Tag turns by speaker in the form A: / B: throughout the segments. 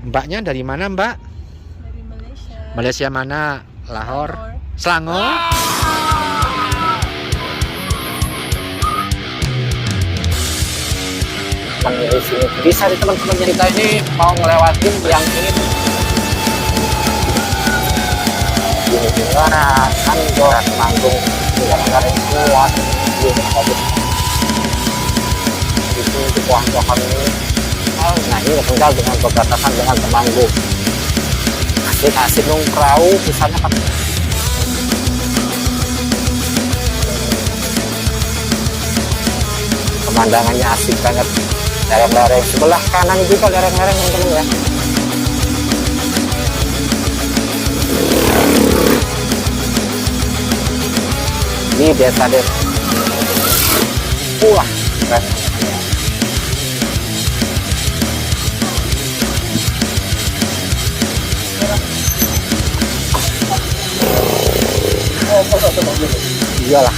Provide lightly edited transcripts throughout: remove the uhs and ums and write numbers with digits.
A: Mbaknya dari mana, Mbak?
B: Dari Malaysia.
A: Malaysia mana? Lahore? Selangor?
C: Dari sini bisa nih teman-teman, kita ini mau ngelewatin yang ini gimana kan jualan manggung negara kuat itu pohon-pohon ini. Nah ini tinggal dengan berbatasan dengan Temanggung. Asik-asik dong perahu misalnya kan. Pemandangannya asik banget. Lereng-lereng sebelah kanan juga lereng-lereng teman-teman ya. Ini desa deh. Wah, keren. Iyalah.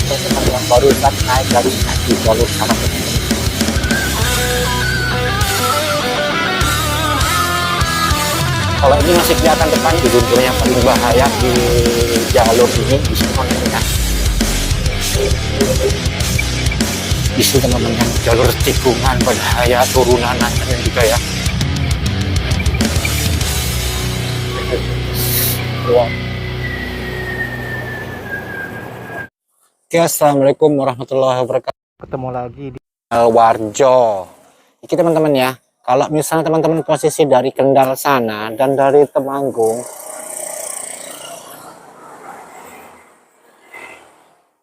C: Teman yang baru naik dari jalur sana. Kalau ini masih kelihatan depan jalur yang paling bahaya di jalur ini di sini ya. Di sini teman-teman jalur tikungan bahaya turunan juga ya. Wow. Oke, assalamualaikum warahmatullahi wabarakatuh.
A: Ketemu lagi di
C: Warjo. Oke teman-teman ya. Kalau misalnya teman-teman posisi dari Kendal sana dan dari Temanggung,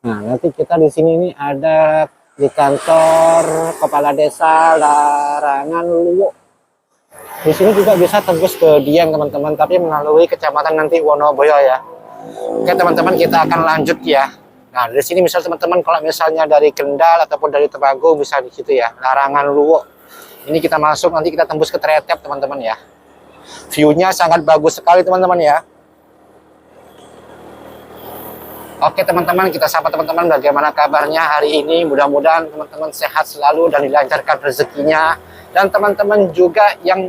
C: nah nanti kita di sini nih ada di kantor Kepala Desa Larangan Luwu. Di sini juga bisa tembus ke Dieng teman-teman, tapi melalui kecamatan nanti Wonoboyo ya. Oke teman-teman, kita akan lanjut ya. Nah dari sini misal teman-teman kalau misalnya dari Kendal ataupun dari Temanggung bisa di situ ya, Larangan Luwu. Ini kita masuk, nanti kita tembus ke Tretep teman-teman ya. View-nya sangat bagus sekali teman-teman ya. Oke teman-teman, kita sapa teman-teman bagaimana kabarnya hari ini. Mudah-mudahan teman-teman sehat selalu dan dilancarkan rezekinya. Dan teman-teman juga yang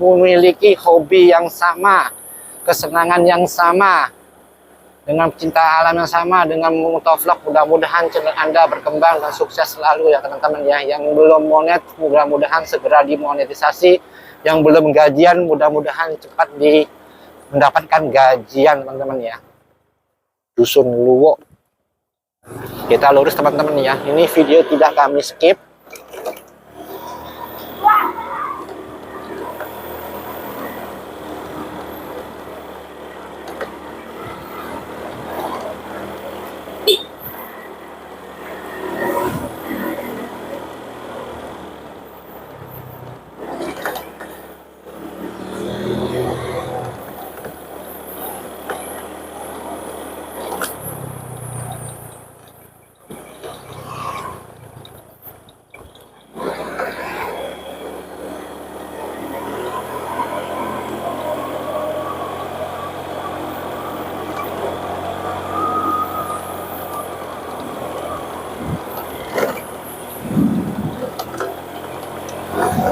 C: memiliki hobi yang sama, kesenangan yang sama, dengan cinta alam yang sama, dengan motovlog, mudah-mudahan channel Anda berkembang dan sukses selalu ya teman-teman ya. Yang belum monet, mudah-mudahan segera dimonetisasi. Yang belum gajian, mudah-mudahan cepat mendapatkan gajian teman-teman ya. Dusun Luwu. Kita lurus teman-teman ya. Ini video tidak kami skip.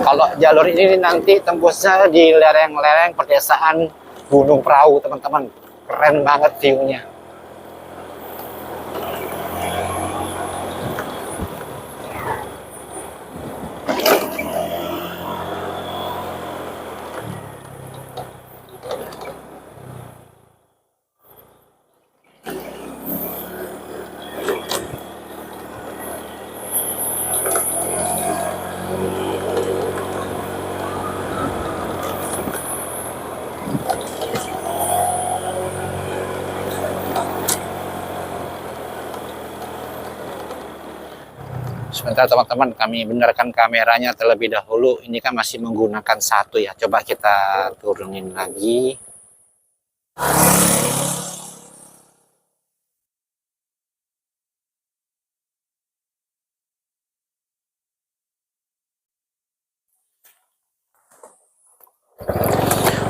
C: Kalau jalur ini nanti tembusnya di lereng-lereng pedesaan Gunung Prau teman-teman. Keren banget view-nya. Sebentar teman-teman, kami benarkan kameranya terlebih dahulu. Ini kan masih menggunakan satu ya. Coba kita turunin lagi.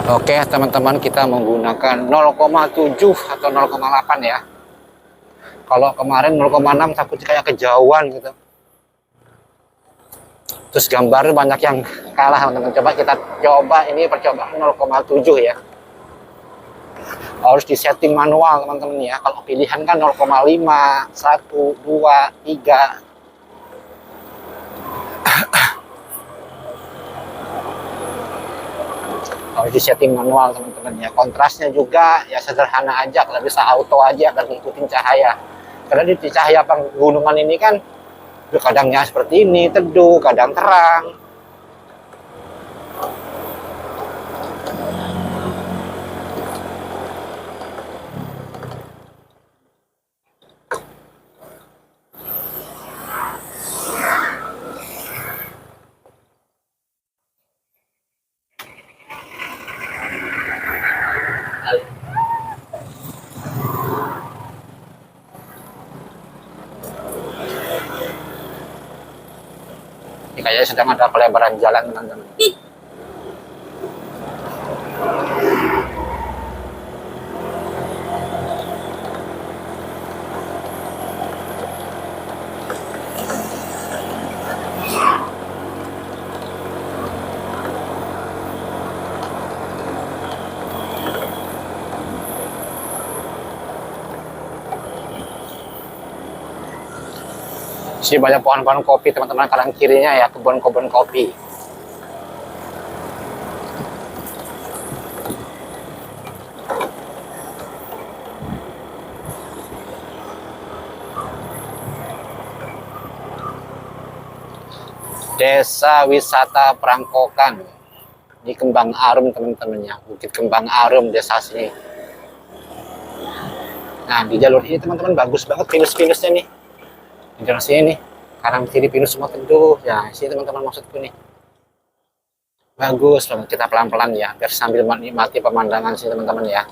C: Oke teman-teman, kita menggunakan 0,7 atau 0,8 ya. Kalau kemarin 0,6 takut kayak kejauhan gitu. Terus gambar banyak yang kalah teman-teman. Coba kita coba ini percobaan 0,7 ya. Harus disetting manual teman-teman ya. Kalau pilihan kan 0,5, 1, 2, 3. Harus disetting manual teman-teman ya. Kontrasnya juga ya sederhana aja, kalau bisa auto aja dan ngikutin cahaya. Karena di cahaya pegunungan ini kan kadangnya seperti ini, teduh, kadang terang. Ini kayaknya sedang ada pelebaran jalan teman-teman. Sini banyak pohon-pohon kopi teman-teman, kanan kirinya ya kebun-kebun kopi. Desa Wisata Perangkokan di Kembang Arum teman-teman ya, Bukit Kembang Arum desa sini. Nah di jalur ini teman-teman bagus banget pinus-pinusnya nih. Di jalur sini nih, kanan kiri pinus semua teduh ya. Sini teman-teman maksudku nih, bagus banget. Kita pelan-pelan ya, biar sambil menikmati pemandangan sini teman-teman ya.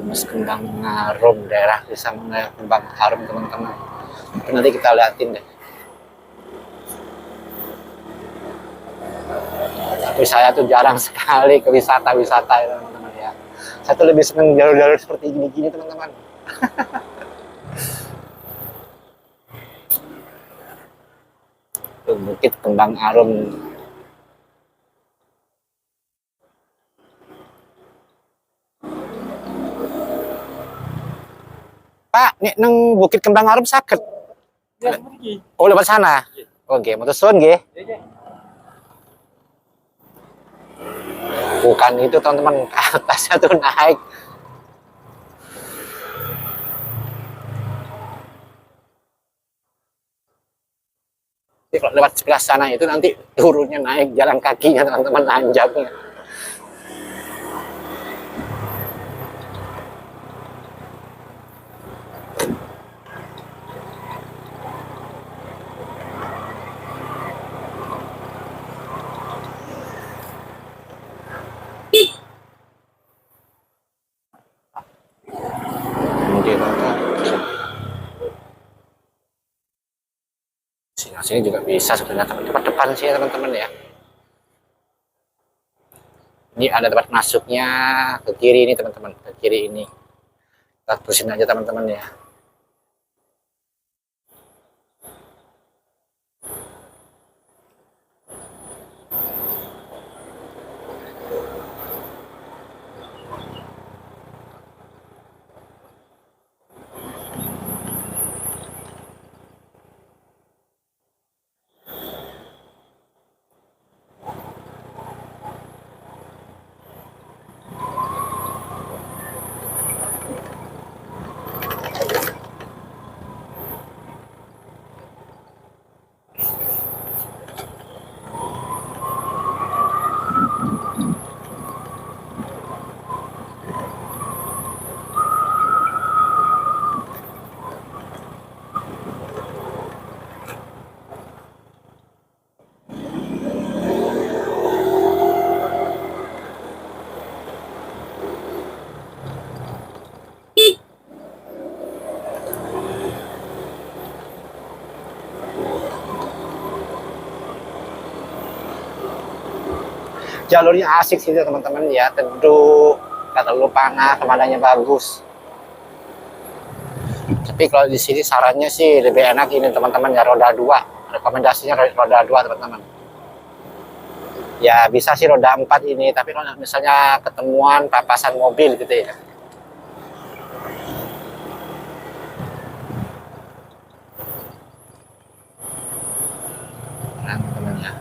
C: Mas Kembang Arum, daerah desa Kembang Arum teman-teman. Nanti kita liatin deh. Tapi saya tuh jarang sekali ke wisata-wisata ya teman-teman ya. Saya tuh lebih seneng jalur-jalur seperti gini-gini teman-teman. Bukit Kembang Arum. Pak, nek nang Bukit Kembang Arum sakit. Oh, lewat sana. Oke, motor sun nggih. Bukan itu teman-teman, atasnya tuh naik. Jadi kalau lewat sebelah sana itu nanti turunnya naik jalan kakinya teman-teman, nanjaknya. Sini juga bisa sebenarnya, tempat depan sih teman-teman ya. Ini ada tempat masuknya ke kiri ini teman-teman, ke kiri ini. Kita terusin aja teman-teman ya. jalurnya asik sih teman-teman ya, teduh, nggak terlalu panas, pemandangannya bagus. Tapi kalau di sini sarannya sih lebih enak ini teman-teman ya, roda 2. Rekomendasinya roda 2 teman-teman. Ya bisa sih roda 4 ini, tapi kalau misalnya ketemuan papasan mobil gitu ya. Nah, teman-teman ya.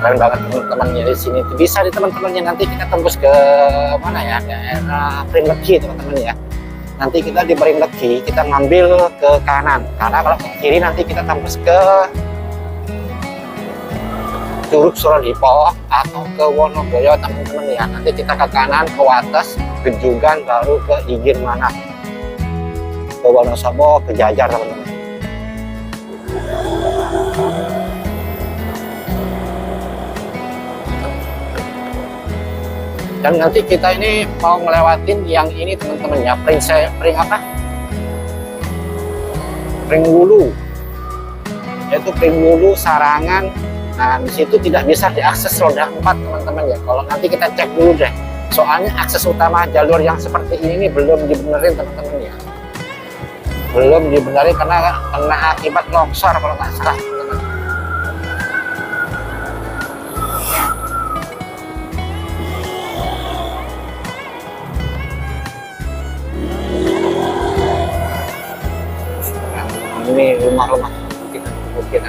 C: Keren banget teman-temannya di sini. Bisa di teman-temannya, nanti kita tembus ke mana ya, daerah Pringlegi teman-teman ya. Nanti kita di Pringlegi kita ngambil ke kanan, karena kalau ke kiri nanti kita tembus ke Curug Suradipo atau ke Wonoboyo teman-teman ya. Nanti kita ke kanan, ke Wates, ke Jugan, baru ke Igir Manah, ke Wonosobo, ke Jajar teman-teman. Dan nanti kita ini mau ngelewatin yang ini teman-teman ya, Pringwulu, yaitu Pringwulu Sarangan. Nah di situ tidak bisa diakses roda 4 teman-teman ya. Kalau nanti kita cek dulu deh, soalnya akses utama jalur yang seperti ini belum dibenerin teman-teman ya, belum dibenerin karena kena akibat longsor kalau nggak salah teman-teman. Ini rumah-rumah kita mungkin.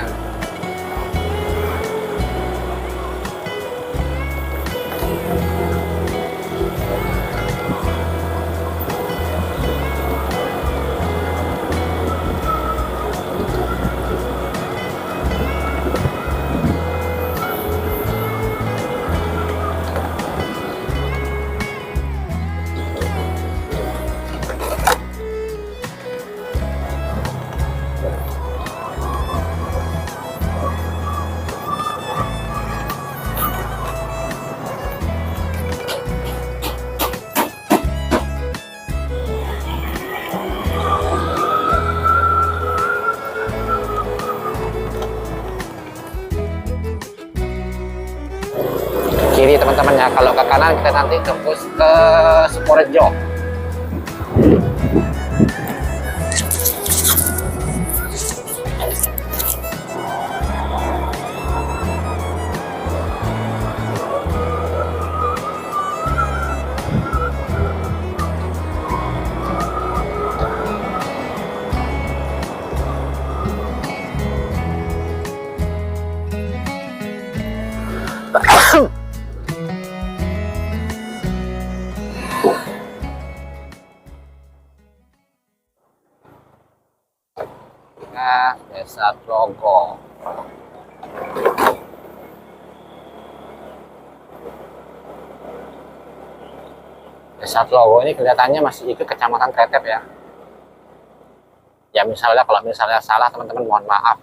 C: Kiri teman-teman ya, kalau ke kanan kita nanti tembus ke Sukorejo. Nah, Desa Tlogo. Desa Tlogo ini kelihatannya masih ikut Kecamatan Kretep ya. Ya misalnya kalau misalnya salah teman-teman mohon maaf.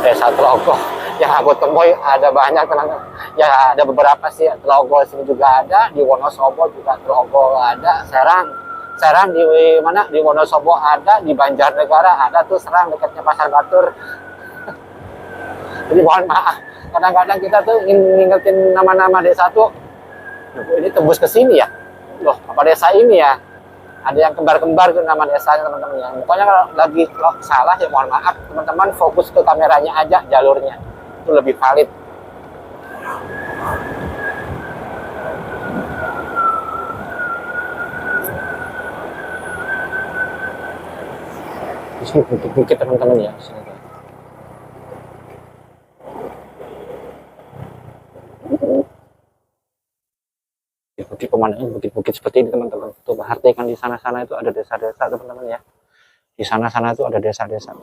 C: Desa Tlogo yang aku temui ada banyak teman-teman. Ya ada beberapa sih, Tlogo sini juga ada, di Wonosobo juga Tlogo ada, Serang di mana, di Wonosobo ada, di Banjarnegara ada tuh Serang dekatnya Pasar Batur. Jadi mohon maaf, kadang-kadang kita tuh ngingetin nama-nama desa tuh, ini tembus ke sini ya, loh apa desa ini ya, ada yang kembar-kembar tuh nama desanya teman-teman ya. Pokoknya kalau lagi salah ya mohon maaf teman-teman, fokus ke kameranya aja, jalurnya itu lebih valid. Di sini bukit-bukit teman-teman ya, di sini. pemandangan bukit-bukit seperti ini teman-teman. Tuh perhatikan di sana-sana itu ada desa-desa teman-teman ya. Di sana-sana itu ada desa-desa.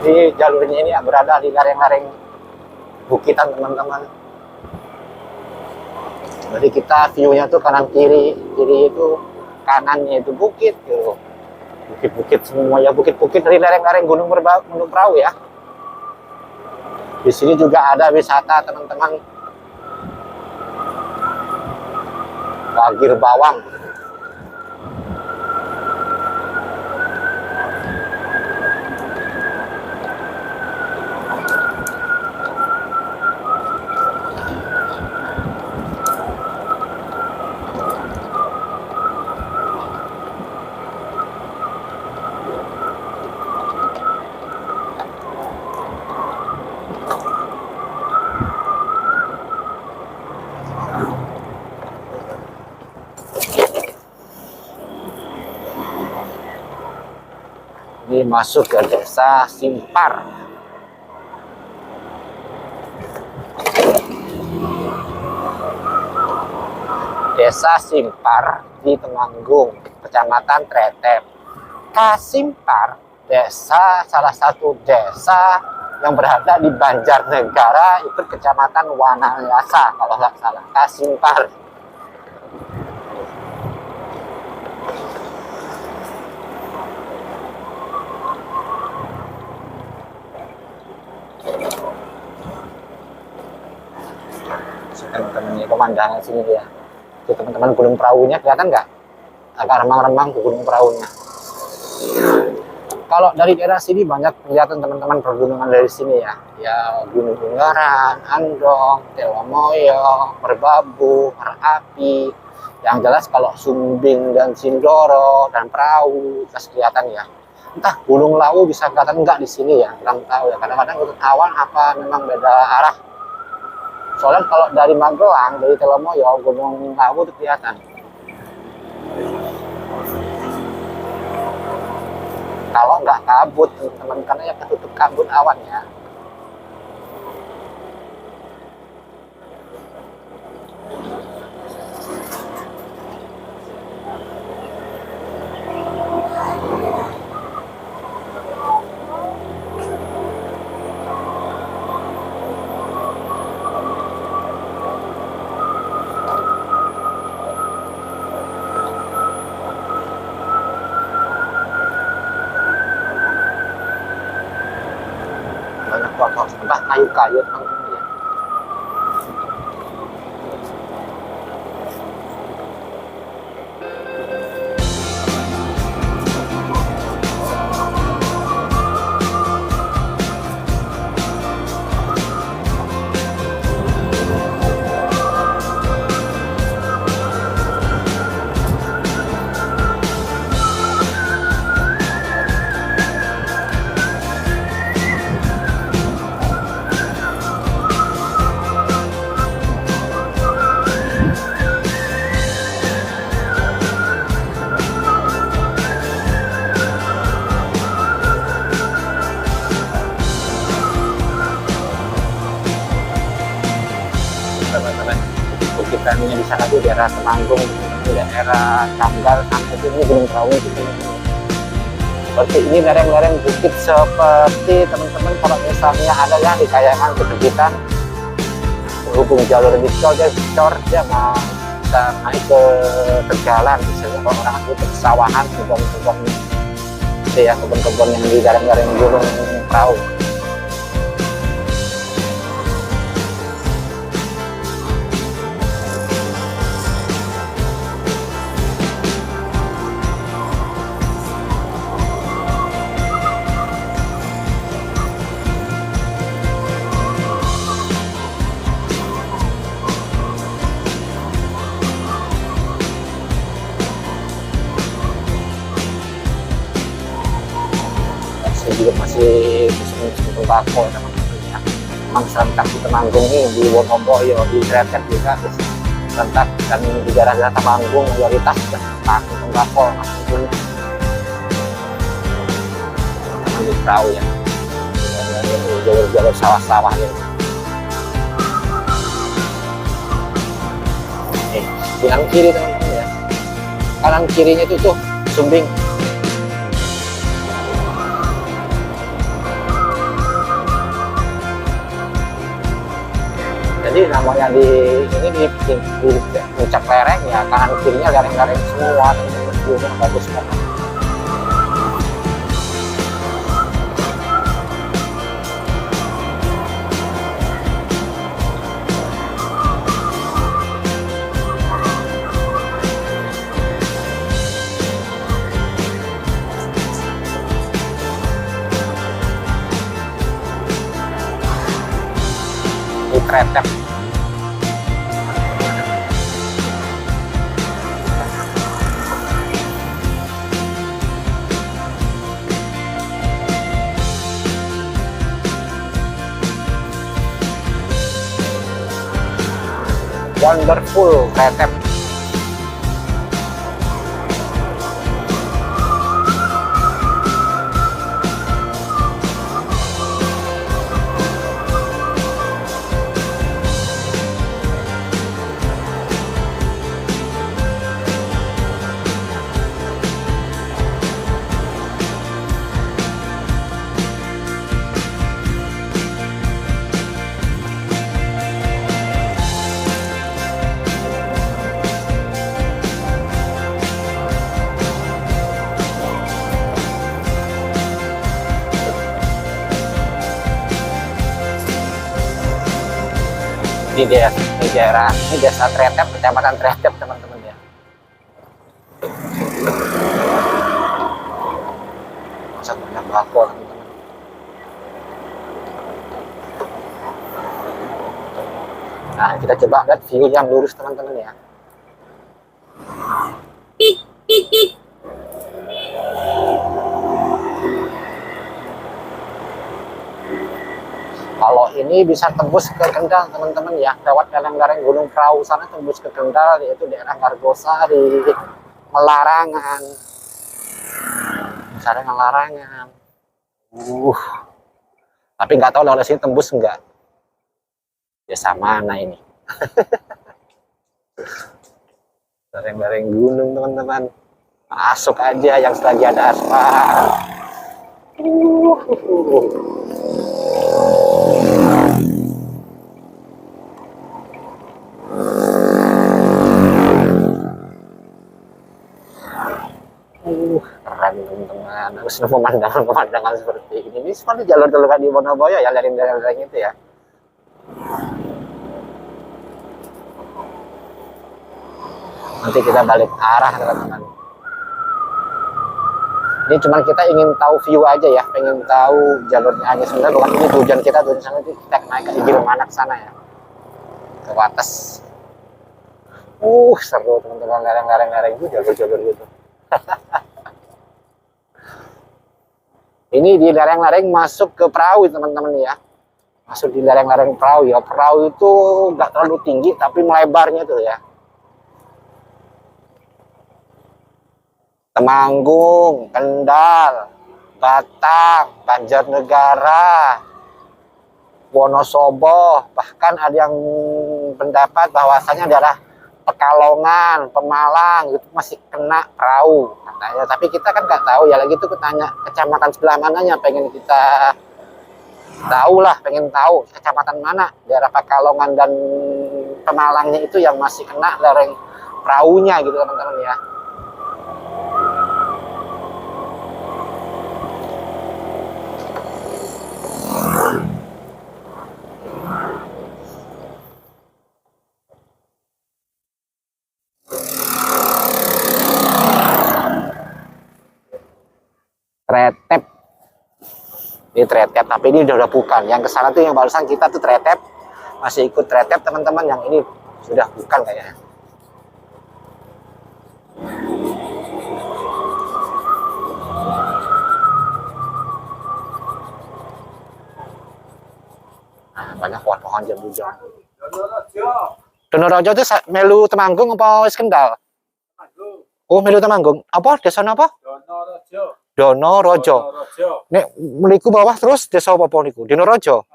C: Di jalurnya ini berada di lereng-lereng bukitan teman-teman. Jadi kita view-nya tuh kanan kiri, kiri itu kanannya itu bukit gitu. Bukit-bukit semua ya, bukit-bukit dari lereng-lereng Gunung Perahu ya. Di sini juga ada wisata teman-teman, Bagir Bawang. Ini masuk ke desa Simpar. Desa Simpar di Temanggung, Kecamatan Tretep. Kasimpar, desa salah satu desa yang berada di Banjarnegara, ikut Kecamatan Wanayasa kalau nggak salah. Kasimpar. Teman-teman, ini pemandangan sini dia. Itu teman-teman Gunung Perahunya kelihatan nggak? Agak remang-remang ke Gunung Perahunya. Kalau dari daerah sini banyak kelihatan teman-teman pergunungan dari sini ya. Ya Gunung Ungaran, Andong, Telomoyo, Merbabu, Merapi. Yang jelas kalau Sumbing dan Sindoro dan Perahu jelas kelihatan ya. Entah Gunung Lawu bisa kelihatan nggak di sini ya, kurang tahu ya. Kadang-kadang untuk awan apa memang beda arah. Soalnya kalau dari Magelang, dari Telomoyo, Gunung Lawu itu kelihatan. Kalau nggak kabut, teman-teman, karena ya ketutup kabut awannya. Banyak pohon sampah kayu-kayu teman-teman ya. Teman-teman, bukitannya di sana tuh daerah Temanggung, daerah Canggal, sampai ini Gunung Perahu gitu. Seperti ini lereng-lereng bukit seperti teman-teman kalau misalnya ada yang di Kayangan Ketegitan berhubung jalur dicor dia mau bisa naik ke Tegalan, misalnya kalau orang itu persawahan, lubang-lubang itu ya, kebun-kebun yang di lereng-lereng Gunung Prau. Juga masih musim tembakau teman-teman ya. Memang serentak di Temanggung nih, di Wonoboyo, di Kretek juga serentak, dan di daerah Temanggung mayoritas sudah pakai tembakau maksudnya teman di perahu ya, jalur-jalur sawah-sawah ya. Di kanan kiri teman-teman ya, kanan kirinya itu tuh Sumbing. Jadi namanya di puncak lereng ya, kanan kirinya lereng-lereng semua, gunung bagus banget. Di Kretek. Wonderful Kretek. Di daerah ini desa Tretep, kecamatan Tretep teman-teman ya. Masa banyak bakor teman-teman. Nah kita coba lihat view yang lurus teman-teman ya. Kalau ini bisa tembus ke Kendal teman-teman ya, lewat lereng-lereng Gunung Prau sana tembus ke Kendal, yaitu daerah Margosari, Melarangan, misalnya Larangan. Tapi nggak tahu lewat sini tembus nggak. Desa mana ini? Lereng-lereng gunung teman-teman. Masuk aja yang selagi ada aspal. Keren teman-teman, harus pemandangan seperti ini. Ini seperti jalur-jalur di Wonoboyo ya, lereng-lereng itu ya. Nanti kita balik arah teman-teman. Ini cuma kita ingin tahu view aja ya, pengen tahu jalurnya aja. Sebenarnya bukan ini tujuan kita, tujuan sana itu kita naik ke Gilimanuk sana ya, ke atas. Seru teman-teman, lereng-lereng itu jalur-jalur gitu. Ini di lereng-lereng masuk ke perahu teman-teman ya, masuk di lereng-lereng perahu ya. Perahu itu nggak terlalu tinggi tapi melebarnya tuh ya. Temanggung, Kendal, Batang, Banjarnegara, Wonosobo, bahkan ada yang pendapat bahwasanya daerah Pekalongan, Pemalang itu masih kena perahu katanya. Tapi kita kan nggak tahu ya, lagi itu tanya kecamatan sebelah mananya, pengen kita tahu lah, pengen tahu kecamatan mana daerah Pekalongan dan Pemalangnya itu yang masih kena lereng perahunya gitu teman-teman ya. Ini Tretep, tapi ini udah bukan. Yang kesana tuh yang barusan kita tuh Tretep, masih ikut Tretep teman-teman. Yang ini sudah bukan kayaknya. Nah, banyak pohon-pohon jambu-jambu. Donorejo itu melu Temanggung apa wis Kendal? Oh, melu Temanggung. Apa desa apa? Donorejo. Nek meliku bawah terus desa apa niku? Donorejo.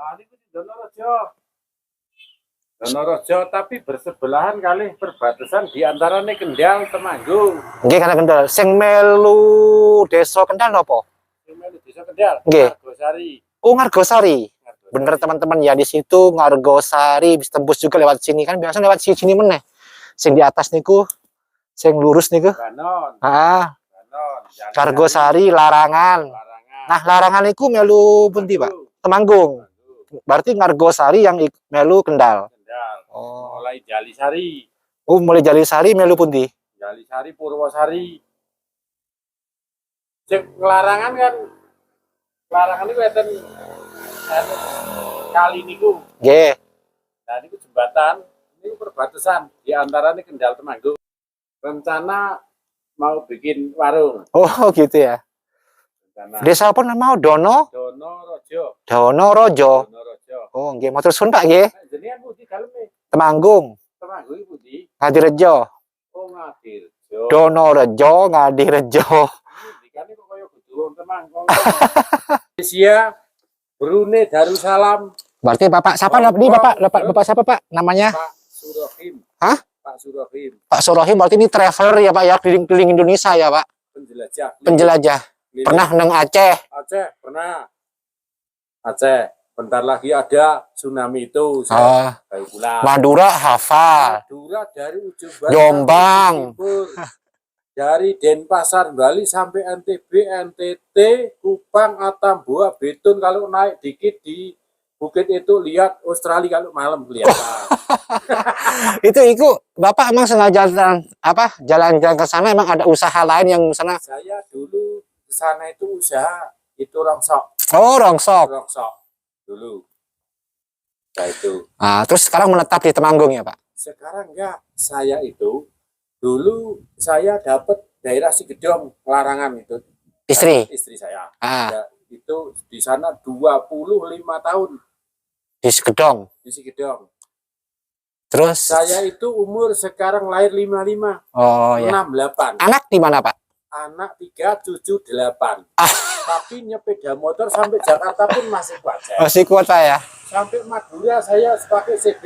B: Donorejo tapi bersebelahan kali perbatasan di antaranya Kendal Temanggung.
C: Nggih kana Kendal. Sing melu desa Kendal napa?
B: Sing melu desa Kendal.
C: Nggih.
B: Ngargosari.
C: Oh, Ngargosari. Bener teman-teman ya, di situ Ngargosari bisa tembus juga lewat sini kan, biasa lewat sini meneh. Sing di atas niku, sing lurus niku.
B: Banon.
C: Ah,
B: Banon.
C: Ngargosari Larangan. Nah, Larangan niku melu pundi, Pak? Temanggung. Berarti Ngargosari yang melu Kendal.
B: Kendal.
C: Oh.
B: Mulai Jalisari.
C: Oh, mulai Jalisari melu pundi?
B: Jalisari Purwosari. Sing Larangan kan Larangan itu enten kali niku.
C: Nggih.
B: Nah, niku jembatan, ini perbatasan di antaranya Kendal Temanggung. Rencana mau bikin warung.
C: Oh, gitu ya.
B: Rencana
C: Desa apa nama?
B: Donorejo.
C: Donorejo.
B: Donorejo.
C: Oh, nggih, matur suwun Pak nggih.
B: Jenengan pundi daleme?
C: Temanggung,
B: Temanggung iki pundi?
C: Ngadirejo.
B: Oh, Ngadirjo.
C: Donorejo, Ngadirejo.
B: Dikane kok kaya kudu Temanggung. Malaysia, Brunei Darussalam,
C: Berarti Bapak siapa? Ini Bapak siapa Pak? Namanya?
B: Pak Surohim.
C: Hah?
B: Pak Surohim,
C: Pak Surohim. Berarti ini traveler ya Pak ya, keliling Indonesia ya Pak.
B: penjelajah.
C: Penjelajah. Pernah neng Aceh.
B: Aceh, pernah. Aceh, bentar lagi ada tsunami itu.
C: Oh.
B: Baru pulang.
C: Madura hafal.
B: Madura dari ujung barat
C: Jombang.
B: sampai timur. Dari Denpasar Bali sampai NTB, NTT, Kupang, Atambua, Betun. Kalau naik dikit di bukit itu lihat Australia kalau malam kelihatan.
C: itu Bapak emang sengaja jalan-jalan ke sana, emang ada usaha lain yang sana?
B: Saya dulu ke sana itu usaha itu rongsok.
C: Oh, rongsok.
B: Rongsok dulu. Nah itu.
C: Nah, terus sekarang menetap di Temanggung ya Pak?
B: Sekarang enggak, saya itu dulu saya dapat daerah Sigedong Larangan itu.
C: Istri?
B: Istri saya.
C: Ah.
B: Ya, itu di sana 25 tahun
C: Di Sigedong.
B: di Sigedong.
C: Terus?
B: Saya itu umur sekarang lahir 55,
C: Oh ya.
B: 68.
C: Anak di mana Pak?
B: Anak 3, cucu 8. Tapi nyepeda motor sampai Jakarta pun masih kuat saya.
C: Masih kuat Pak ya?
B: Sampai Madura saya pakai CB.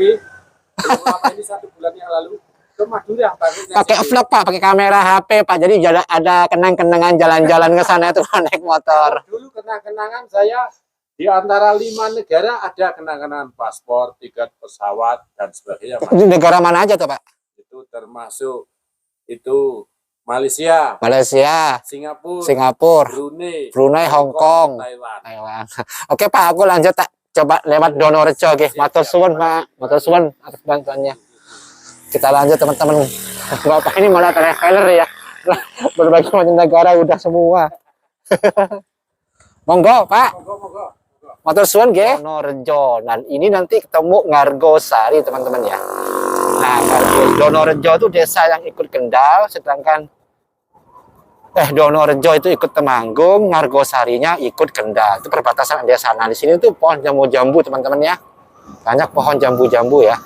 B: Belum lama ini 1 bulan yang lalu ke Madura
C: Pakai vlog Pak, pakai kamera HP Pak. Jadi ada kenang-kenangan jalan-jalan ke sana itu naik motor.
B: Dulu kenang-kenangan saya di antara 5 negara ada kenang-kenangan paspor, tiket pesawat dan sebagainya.
C: Di negara mana aja tuh Pak?
B: Itu termasuk itu Malaysia,
C: Singapura, Brunei, Hong Kong, Taiwan. Oke Pak, aku lanjut tak coba lewat Donorejo oke. Matur suwun Pak, matur suwun atas bantuannya. Kita lanjut teman-teman. Bapak ini malah traveler ya. Berbagai macam negara udah semua. Monggo Pak.
B: Monggo.
C: Matur suwun nggih. Donorejo. Dan ini nanti ketemu Ngargosari teman-teman ya. Nah, Donorejo itu desa yang ikut Kendal, sedangkan Donorejo itu ikut Temanggung, Ngargosarinya ikut Kendal. Itu perbatasan desa. Nah, di sini tuh pohon jambu-jambu teman-teman ya. Banyak pohon jambu-jambu ya.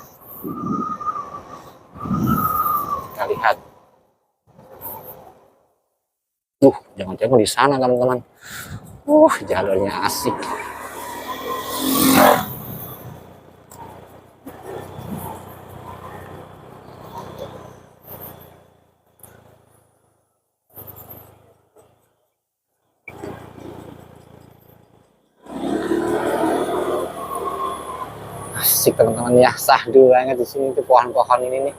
C: Kita lihat. Jangan-jangan di sana teman-teman. Jalurnya asik. Asik teman-teman ya, sahdu banget di sini tuh pohon-pohon ini nih.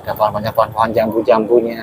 C: Ada banyak pohon-pohon jambu-jambunya.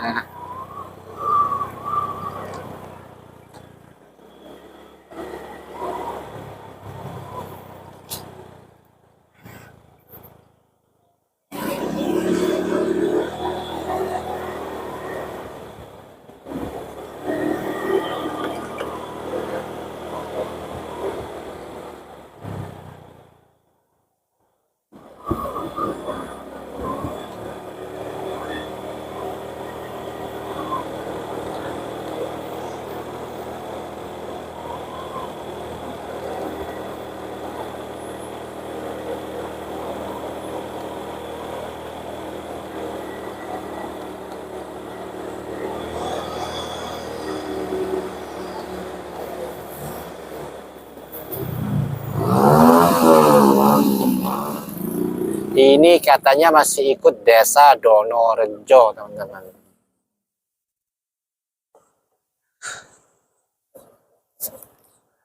C: ini katanya masih ikut Desa Donorejo, teman-teman.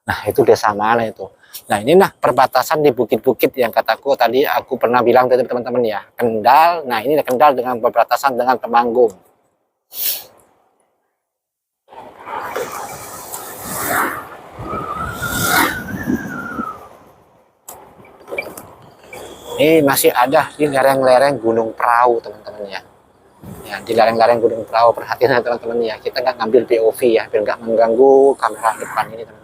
C: Nah, itu desa mana itu? Nah, ini nah perbatasan di bukit-bukit yang kataku tadi aku pernah bilang tadi teman-teman ya. Kendal. Nah, ini Kendal dengan perbatasan dengan Temanggung. Ini masih ada di lereng-lereng Gunung Prau, teman-teman ya. Ya, di lereng-lereng Gunung Prau, perhatian teman-teman ya. Kita nggak ngambil POV ya, biar nggak mengganggu kamera depan ini, teman-teman.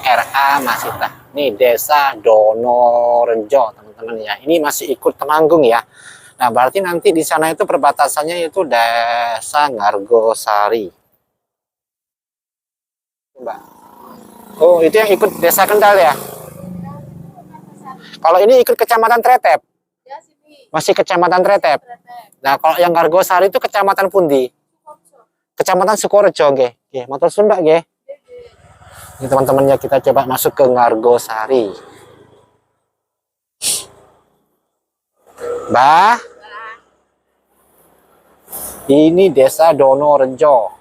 C: RA masih tah. Nih Desa Donorejo, teman-teman ya. Ini masih ikut Temanggung ya. Nah, berarti nanti di sana itu perbatasannya itu Desa Ngargosari. Mbak. Oh, itu yang ikut Desa Kendal ya? Kalau ini ikut Kecamatan Tretep? Masih Kecamatan Tretep. Nah, kalau yang Ngargosari itu Kecamatan pundi? Kecamatan Sukorejo nggih. Nggih, motor Sunda nggih. Ini teman-temannya kita coba masuk ke Ngargosari. Bah, ini Desa Donorejo.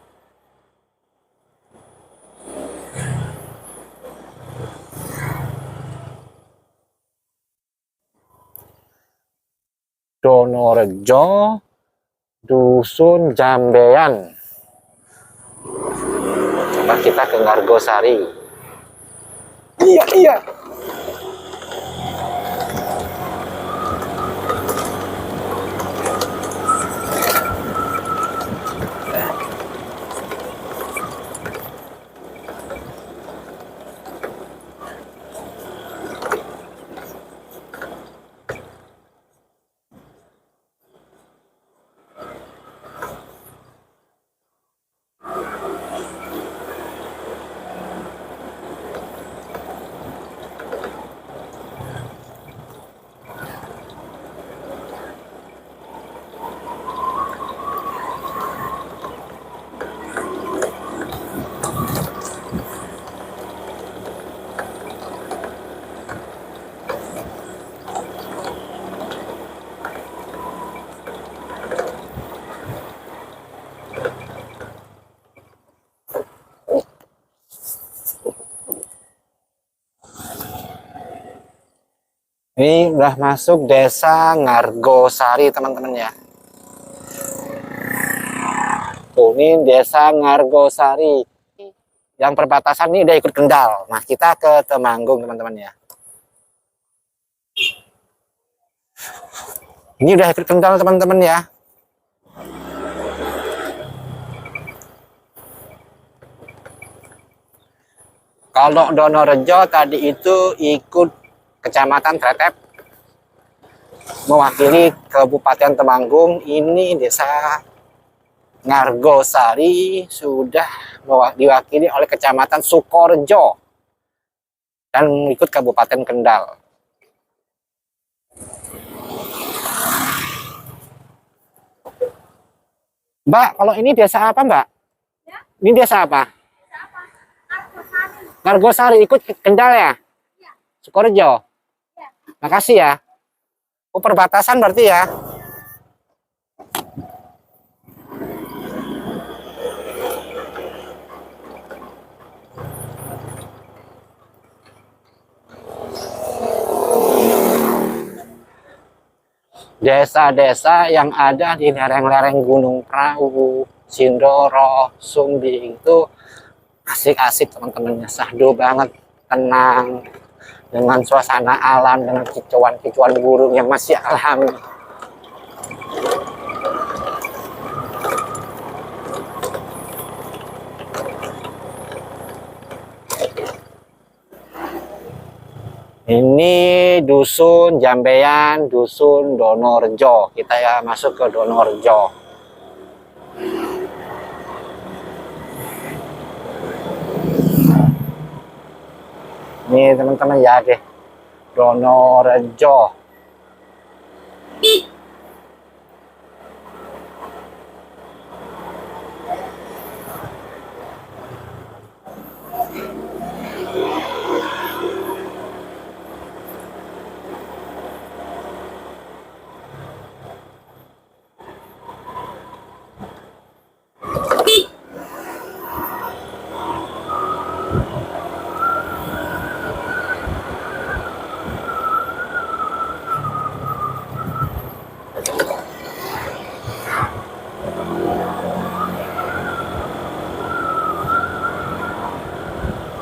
C: Donorejo, Dusun Jambean. Coba kita ke Ngargosari. Iya. Ini udah masuk Desa Ngargosari, teman-teman ya. Tuh, ini Desa Ngargosari. Yang perbatasan ini udah ikut Kendal. Nah, kita ke Temanggung, teman-teman ya. Ini udah ikut Kendal, teman-teman ya. Kalau Donorejo tadi itu ikut Kecamatan Tretep, mewakili Kabupaten Temanggung. Ini Desa Ngargosari sudah diwakili oleh Kecamatan Sukorejo dan ikut Kabupaten Kendal. Mbak, kalau ini desa apa, Mbak? Ya? Ini desa apa? Desa apa? Ngargosari ikut Kendal ya? Ya. Sukorejo. Makasih ya. Oh, perbatasan berarti ya. Desa-desa yang ada di lereng-lereng Gunung Prau, Sindoro, Sumbing itu asik-asik, teman-temannya. Sahdu banget, tenang, dengan suasana alam, dengan kicauan-kicauan burung yang masih alami. Ini Dusun Jambean, Dusun Donorejo. Kita ya masuk ke Donorejo. Nih teman-teman ya, deh. Donorejo.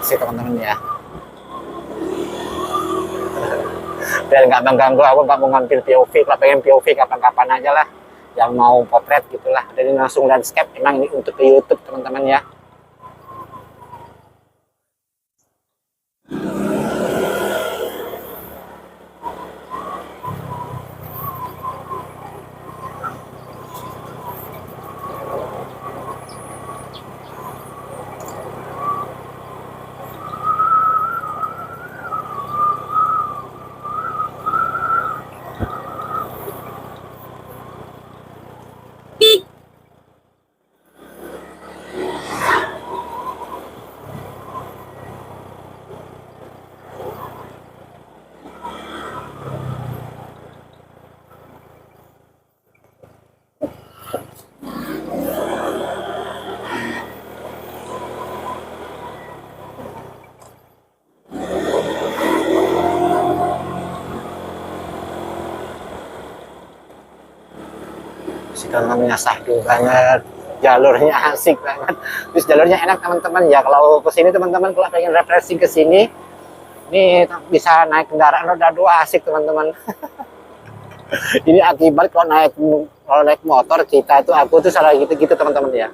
C: Sih teman-teman ya, biar nggak mengganggu, aku nggak mau ngambil POV. Kalau pengen POV kapan-kapan aja lah, yang mau potret gitulah. Jadi langsung landscape, emang ini untuk ke YouTube teman-teman ya. Namanya sahdu banget, jalurnya asik banget, terus jalurnya enak teman-teman ya. Kalau kesini teman-teman, kalau pengen refreshing ke sini, ini bisa naik kendaraan roda 2 asik teman-teman. Ini akibat kalau naik motor kita itu, aku tuh salah gitu-gitu teman-teman ya.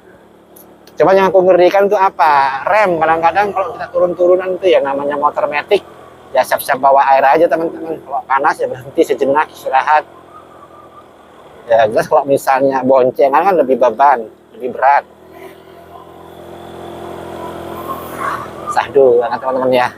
C: Coba yang aku ngerikan itu apa, rem. Kadang-kadang kalau kita turun-turunan itu yang namanya motor metik, ya siap-siap bawa air aja teman-teman. Kalau panas ya berhenti sejenak, istirahat. Ya jelas kalau misalnya boncengan kan lebih beban, lebih berat. Sahdu banget teman-teman ya.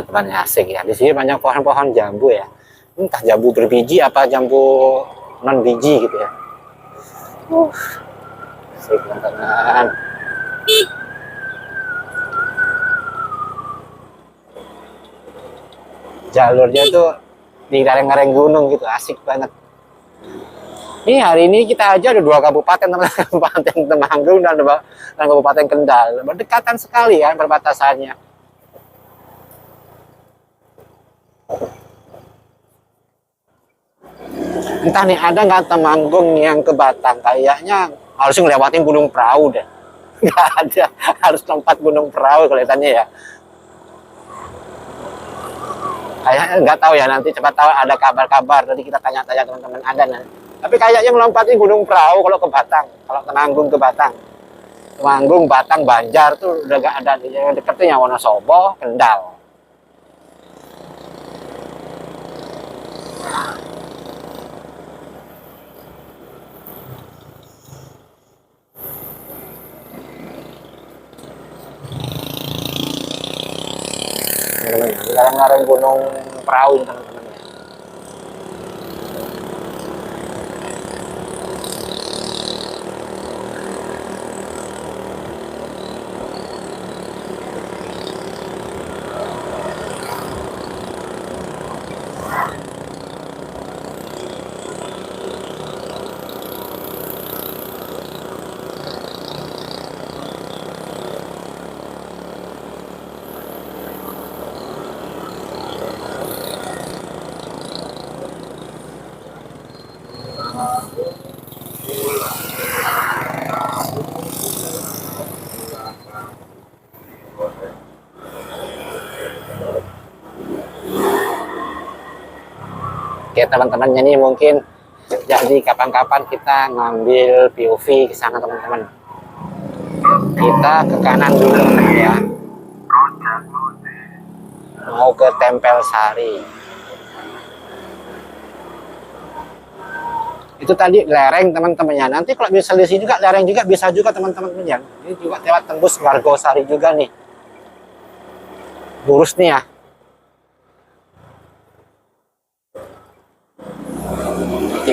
C: Teman asik ya. Di sini banyak pohon-pohon jambu ya. Entah jambu berbiji apa jambu non biji gitu ya. Asik teman-teman. Jalurnya tuh di lereng-lereng gunung gitu, asik banget. Ini hari ini kita aja ada 2 kabupaten, teman-teman, Kabupaten Temanggung dan Kabupaten Kendal. Berdekatan sekali ya perbatasannya. Entah nih ada nggak Temanggung yang ke Batang, kayaknya harus ngelewatin Gunung Prau deh. Nggak ada, harus lompat Gunung Prau kelihatannya ya. Kayaknya nggak tahu ya, nanti cepat tahu ada kabar-kabar, tadi kita tanya-tanya teman-teman ada nanti. Tapi kayaknya melompatin Gunung Prau kalau ke Batang, kalau Temanggung ke Batang. Temanggung, Batang, Banjar tuh udah nggak ada, yang deketnya Wonosobo, Kendal. Lereng-lereng Gunung Prau teman-teman. Oke teman-temannya nih mungkin jadi kapan-kapan kita ngambil POV ke sana teman-teman. Kita ke kanan dulu teman-teman ya. Mau ke Tempel Sari. Itu tadi lereng teman-temannya. Nanti kalau bisa di sini juga lereng juga bisa juga teman-teman ya. Ini juga lewat tembus Margosari juga nih. Lurus nih ya.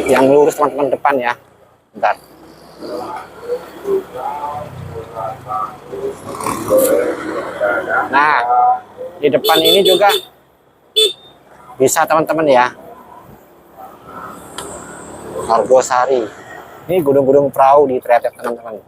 C: Yang lurus teman-teman depan ya. Bentar. Nah, di depan ini juga bisa teman-teman ya. Margosari. Ini gunung-gunung perahu di Tretet teman-teman.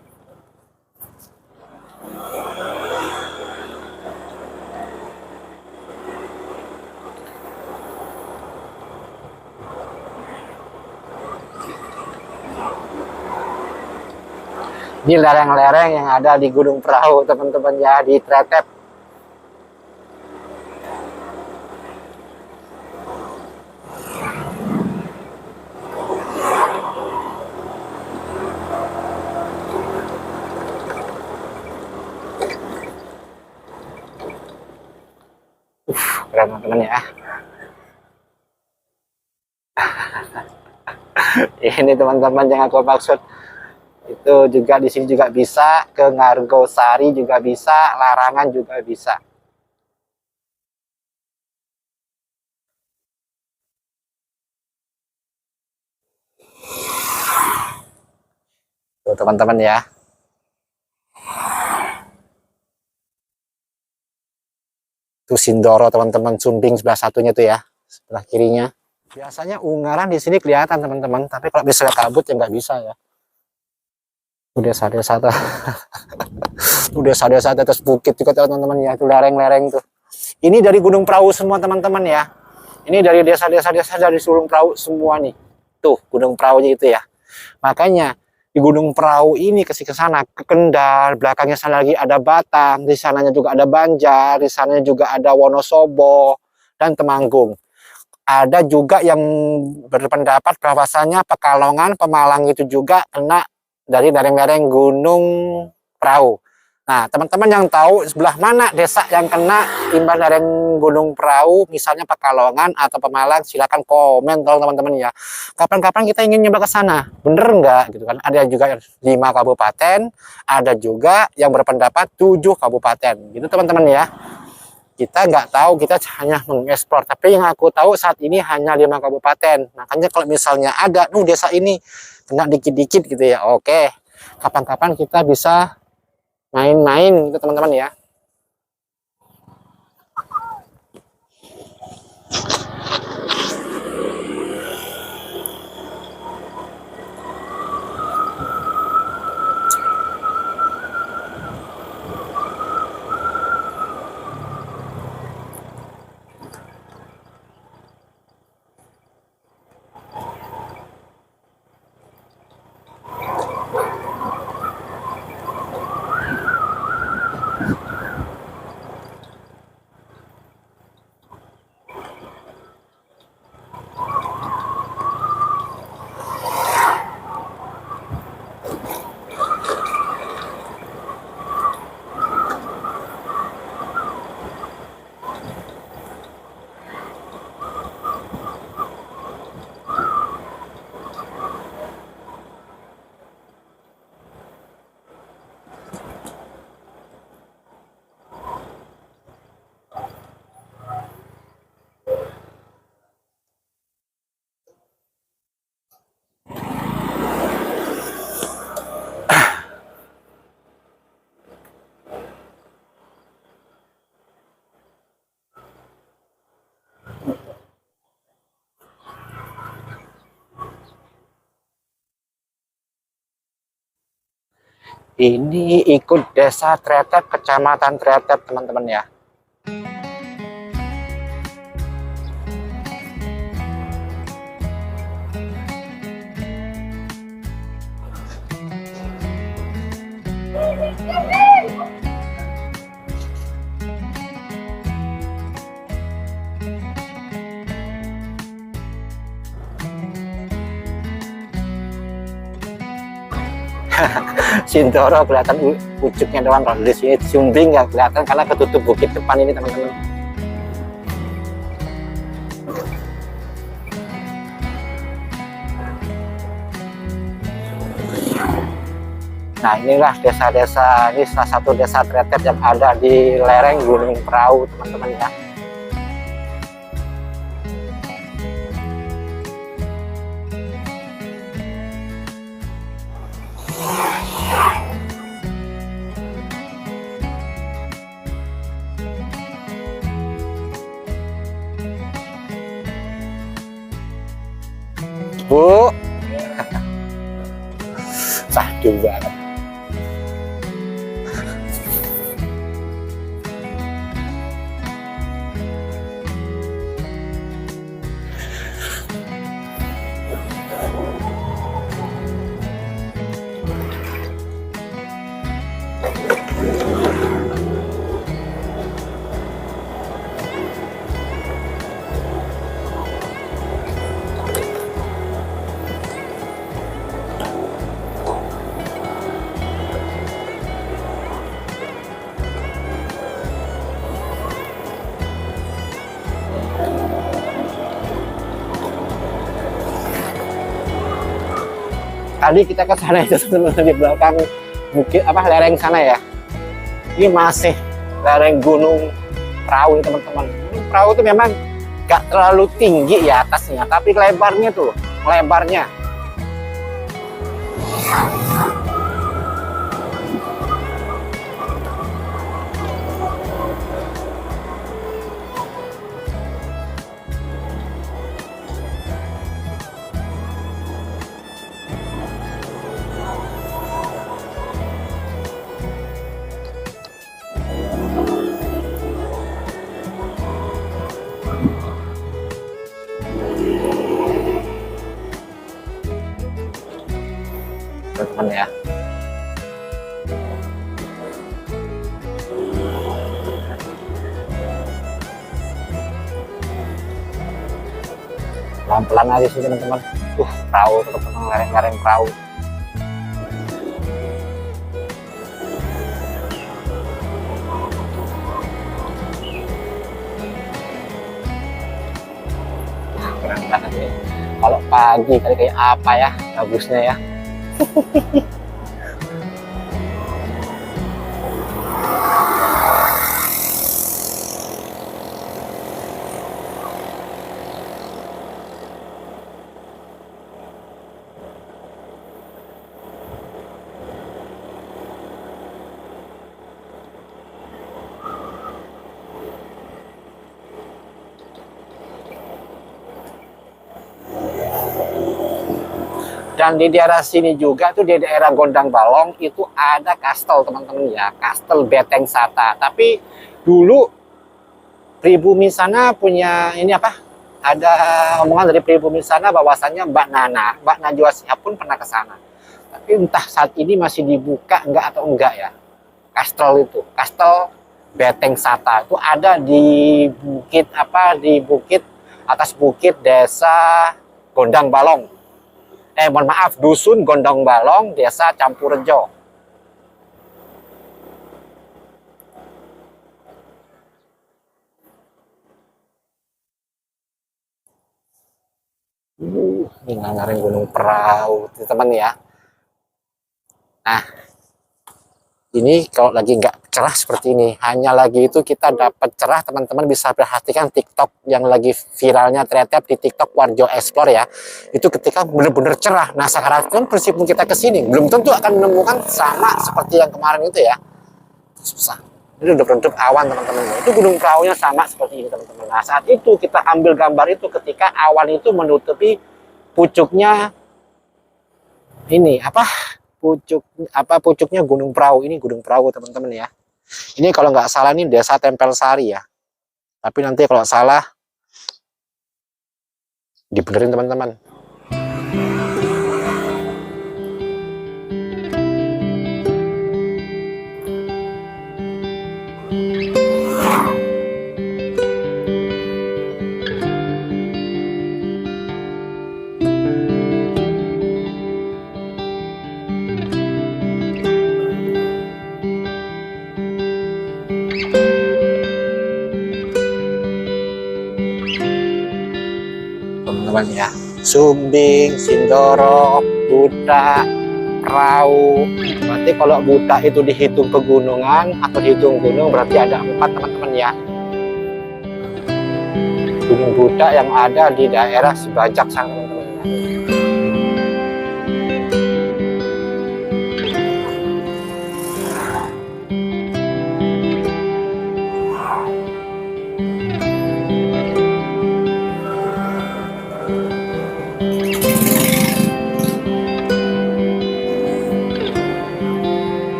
C: Ini lereng-lereng yang ada di Gunung Perahu teman-teman ya, di Tretet. Keren teman-teman ya. Ini teman-teman yang aku maksud. Itu juga di sini juga bisa, ke Margosari juga bisa, Larangan juga bisa. Tuh teman-teman ya. Tuh Sindoro teman-teman, Sumbing sebelah satunya tuh ya, sebelah kirinya. Biasanya Ungaran di sini kelihatan teman-teman, tapi kalau misalnya kabut ya nggak bisa ya. Desa-desa tuh. Desa-desa atas bukit juga teman-teman ya, itu lereng-lereng tuh. Ini dari Gunung Perahu semua teman-teman ya. Ini dari desa-desa dari Gunung Perahu semua nih. Tuh Gunung Perahunya itu ya. Makanya di Gunung Perahu ini ke sana, ke Kendal, belakangnya sana lagi ada Batang, di sananya juga ada Banjar, di sananya juga ada Wonosobo dan Temanggung. Ada juga yang berpendapat bahwasanya Pekalongan, Pemalang itu juga kena dari lereng-lereng Gunung Perahu. Nah, teman-teman yang tahu sebelah mana desa yang kena imbas lereng Gunung Perahu, misalnya Pekalongan atau Pemalang, silakan komen teman-teman ya. Kapan-kapan kita ingin nyoba ke sana, bener nggak? Gitu kan? Ada juga 5 kabupaten, ada juga yang berpendapat 7 kabupaten. Gitu teman-teman ya. Kita nggak tahu, kita hanya mengeksplor. Tapi yang aku tahu saat ini hanya 5 kabupaten. Makanya kalau misalnya ada, desa ini kena dikit-dikit gitu ya. Oke, kapan-kapan kita bisa main-main itu teman-teman ya. Ini ikut desa Tretet, kecamatan Tretet teman-teman ya. Sindoro kelihatan pucuknya doang. Kalau di sini Sumbing nggak kelihatan karena ketutup bukit depan ini teman-teman. Nah inilah desa-desa, ini salah satu desa Tretet yang ada di lereng Gunung Prau teman-teman ya. Bu, sahdu banget. Tadi kita ke sana itu teman-teman di belakang bukit apa lereng sana ya. Ini masih lereng Gunung Prau teman-teman. Gunung Prau itu memang gak terlalu tinggi ya atasnya, tapi lebarnya tuh, lebarnya. Teman-teman ya. Pelan-pelan aja sih teman-teman. Perahu teman-teman, lereng-lereng perahu. Keren banget ya. Kalau pagi kali kayak apa ya bagusnya ya. Dan di daerah sini juga tuh di daerah Gondang Balong itu ada kastel teman-teman ya, kastel Beteng Sata. Tapi dulu pribumi sana punya ini apa? Ada omongan dari pribumi sana bahwasannya Mbak Najwa Shihab pun pernah ke sana. Tapi entah saat ini masih dibuka enggak atau enggak ya. Kastel itu, kastel Beteng Sata itu ada di bukit apa? Di bukit atas bukit desa Gondang Balong. Mohon maaf, Dusun Gondang Balong, Desa Campurrejo. Ini lereng Gunung Prau, teman-teman ya. Nah, ini kalau lagi nggak cerah seperti ini, hanya lagi itu kita dapat cerah, teman-teman bisa perhatikan TikTok yang lagi viralnya Tretet di TikTok Warjo Explore ya. Itu ketika benar-benar cerah. Nah sekarang kan meskipun kita kesini belum tentu akan menemukan sama seperti yang kemarin itu ya. Susah. Ini udah redup awan teman-teman. Itu Gunung Praunya sama seperti ini teman-teman. Nah saat itu kita ambil gambar itu ketika awan itu menutupi pucuknya ini apa? Pucuknya Gunung Prau. Ini Gunung Prau teman-teman ya. Ini kalau nggak salah ini Desa Tempel Sari ya. Tapi nanti kalau salah dibenerin teman-teman. teman-teman ya. Sumbing, Sindoro, Buta, Perahu. Berarti kalau Buta itu dihitung pegunungan atau dihitung gunung berarti ada 4 teman-teman ya. Gunung Buta yang ada di daerah Sibajak sana teman-teman ya.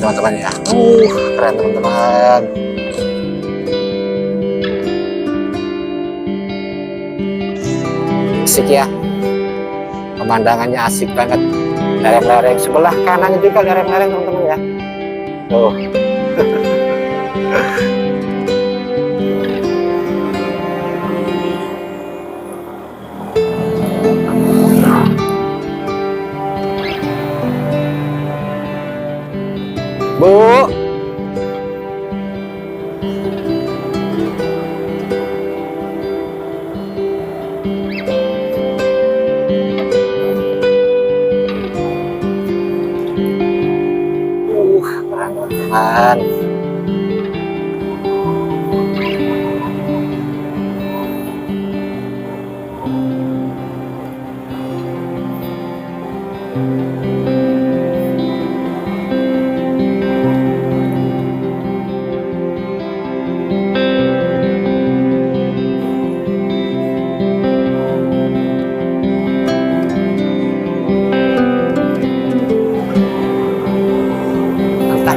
C: Teman-teman ya, keren teman-teman. Asik ya, pemandangannya asik banget. Lereng-lereng sebelah kanannya juga lereng-lereng teman-teman ya. Tuh. Bu, keren teman-teman.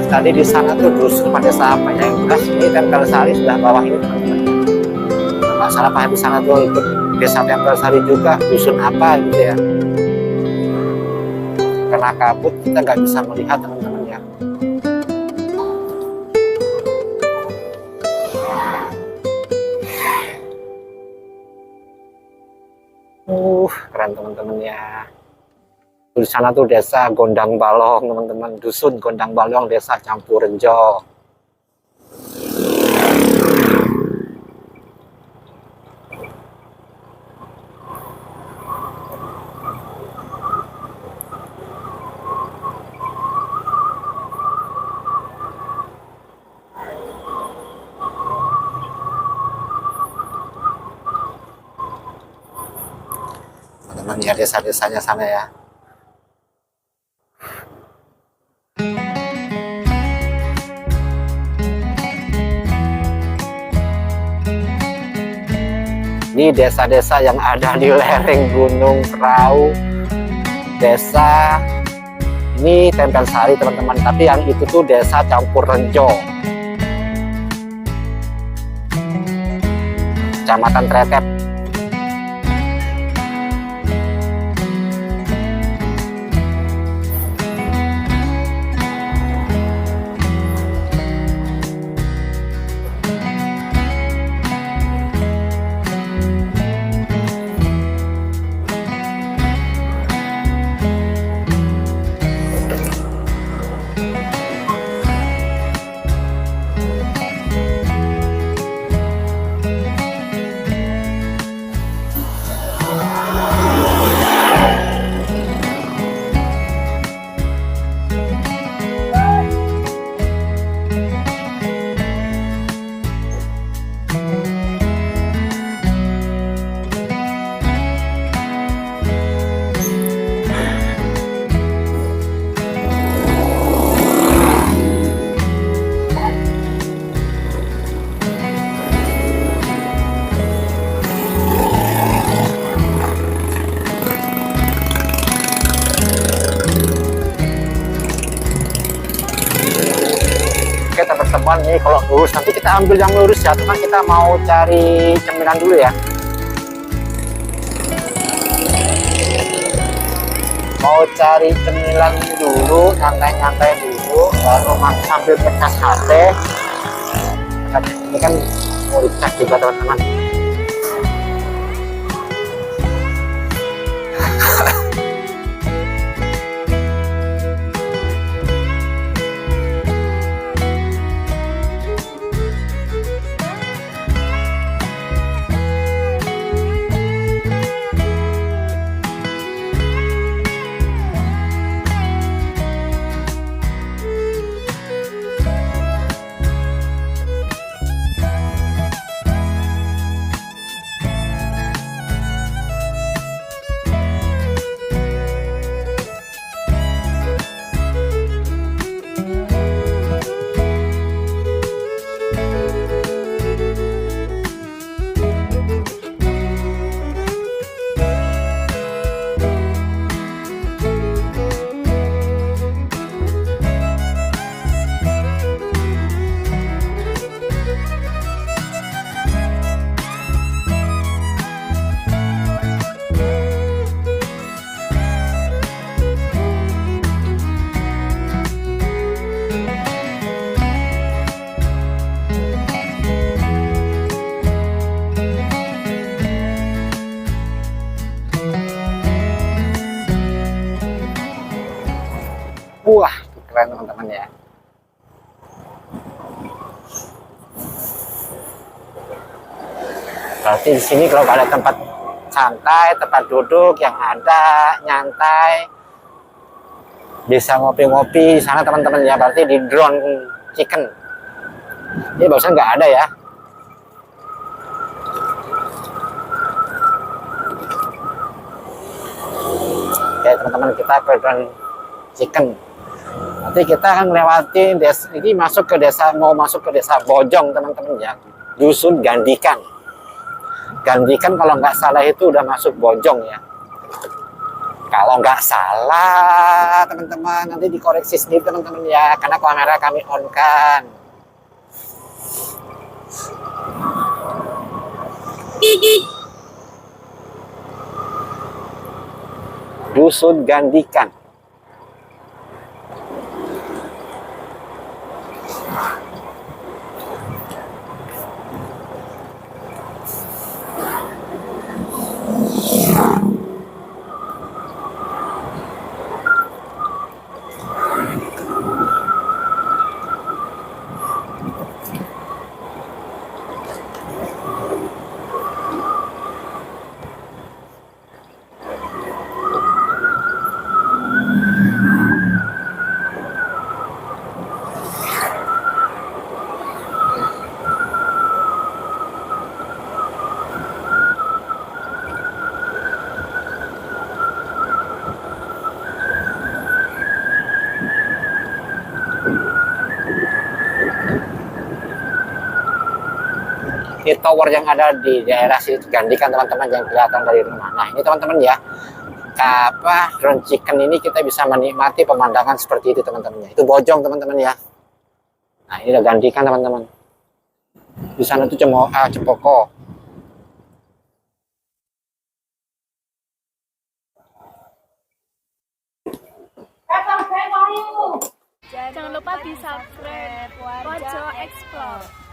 C: Tadi di sana tuh dusun pada desa apa ya? Yang jelas ini Tempel Sari sebelah bawah ini teman-teman. Nggak salah paham di sana tuh ikut desa Tempel Sari juga dusun apa gitu ya. Karena kabut kita nggak bisa melihat teman-teman ya. Keren teman-teman ya. Di sana tuh desa Gondang Balong teman-teman, dusun Gondang Balong, desa Campurrenjo. Teman-teman ya, desa-desanya sana ya. Ini desa-desa yang ada di lereng Gunung Perahu, desa ini Tempel Sari teman-teman, tapi yang itu tuh desa Campurrenjo, Kecamatan Tretep. teman-teman. Ini kalau lurus nanti kita ambil yang lurus ya teman, kita mau cari cemilan dulu ya. Mau cari cemilan dulu, nyantai-nyantai dulu, baru sambil ngecas HP. Ini kan mau dicas juga teman-teman. Wah, keren teman-teman ya. Berarti di sini kalau ada tempat santai, tempat duduk yang ada nyantai, bisa ngopi-ngopi di sana teman-teman ya. Berarti di Drone Chicken. Ini barusan nggak ada ya. Oke teman-teman, kita ke Drone Chicken. Nanti kita akan melewati desa ini, masuk ke desa, mau masuk ke desa Bojong teman-teman ya, dusun Gandikan. Gandikan kalau nggak salah itu udah masuk Bojong ya. Kalau nggak salah teman-teman, nanti dikoreksi sendiri teman-teman ya, karena kamera kami on kan. Dusun Gandikan. Ini tower yang ada di daerah situ Gandikan teman-teman, yang kelihatan dari rumah. Nah ini teman-teman ya, Drone Chicken ini kita bisa menikmati pemandangan seperti itu teman-teman ya. Itu Bojong teman-teman ya. Nah ini udah Gandikan teman-teman. Di sana tuh Cempoko.
D: Jangan lupa di subscribe Wajo Explore.